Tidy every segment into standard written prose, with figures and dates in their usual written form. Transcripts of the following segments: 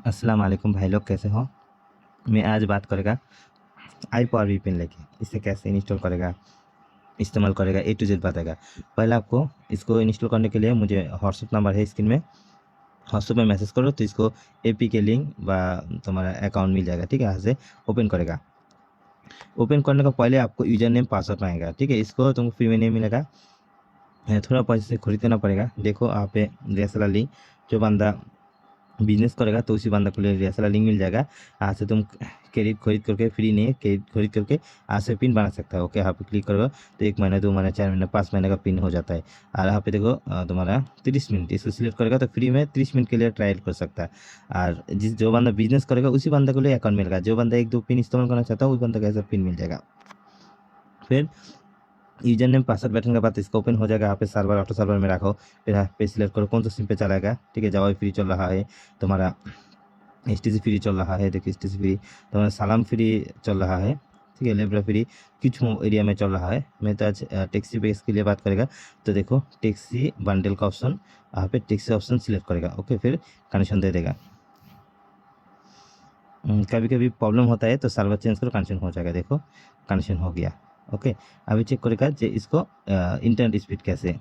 अस्सलाम वालेकुम भाई लोग, कैसे हो। मैं आज बात करेगा आई पावर वीपीएन लेके इसे कैसे इंस्टॉल करेगा, इस्तेमाल करेगा, ए टू जेड बताएगा। पहले आपको इसको इंस्टॉल करने के लिए मुझे व्हाट्सअप नंबर है स्क्रीन में, व्हाट्सअप में मैसेज करो तो इसको एपी के लिंक व तुम्हारा अकाउंट मिल जाएगा। ठीक है, यहाँ से ओपन करेगा। ओपन करने का पहले आपको यूजर नेम पासवर्ड मांगेगा। ठीक है, इसको तुमको फ्री में नहीं मिलेगा, थोड़ा पैसे से खरीदना पड़ेगा। देखो आप पे DSLR लिंक, जो बंदा बिजनेस करेगा तो उसी बंदा को ले DSLR लिंक मिल जाएगा। आज से तुम क्रेडिट खरीद करके, फ्री नहीं है, क्रेडिट खरीद करके आज से पिन बना सकता है। ओके, यहाँ पे क्लिक करोगे तो 1 महीना, 2 महीना, 4 महीना, 5 महीने का पिन हो जाता है। और यहाँ पे देखो तुम्हारा 30 मिनट, इसको सिलेक्ट करेगा तो फ्री में 30 मिनट के लिए ट्रायल कर सकता है। और जो बंदा बिजनेस करेगा उसी बंदा को लिए अकाउंट मिलेगा। जो बंदा 1-2 पिन इस्तेमाल करना चाहता है उस बंदा को ऐसा पिन मिल जाएगा। फिर यूजर नेम पासवर्ड बैठने के बाद इसका ओपन हो जाएगा। यहाँ पे सर्वर, ऑटो सर्वर में रखो। फिर यहाँ पे सिलेक्ट करो कौन सा सिम पे चलाएगा। ठीक है, जावा फ्री चल रहा है, तुम्हारा STC फ्री चल रहा है। देखिए STC फ्री, तुम्हारा सालाम फ्री चल रहा है। ठीक है, लेब्रा फ्री कुछ एरिया में चल रहा है। मैं तो आज टैक्सी बेस के लिए बात करेगा। तो देखो टैक्सी बंडल का ऑप्शन, यहाँ पे टैक्सी ऑप्शन सिलेक्ट करेगा। ओके, फिर कनेक्शन दे देगा। कभी कभी प्रॉब्लम होता है तो सर्वर चेंज करो, कनेक्शन हो जाएगा। देखो कनेक्शन हो गया। ओके, अभी चेक करेगा जो इसको इंटरनेट स्पीड कैसे।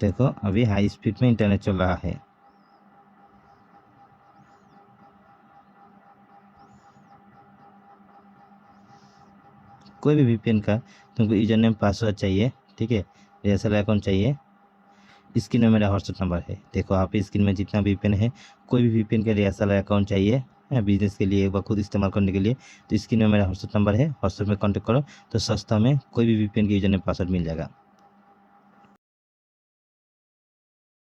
देखो अभी हाई स्पीड में इंटरनेट चल रहा है। कोई भी VPN का तुमको यूजर नेम पासवर्ड चाहिए। ठीक है, DSLR अकाउंट चाहिए। स्क्रीन में मेरा व्हाट्सअप नंबर है। देखो आप स्क्रीन में जितना VPN है, कोई भी VPN का DSLR अकाउंट चाहिए बिजनेस के लिए व खुद इस्तेमाल करने के लिए, तो स्क्रीन में मेरा व्हाट्सअप नंबर है। व्हाट्सअप में कॉन्टेक्ट करो तो सस्ता में कोई भी VPN के यूजर नेम पासवर्ड मिल जाएगा।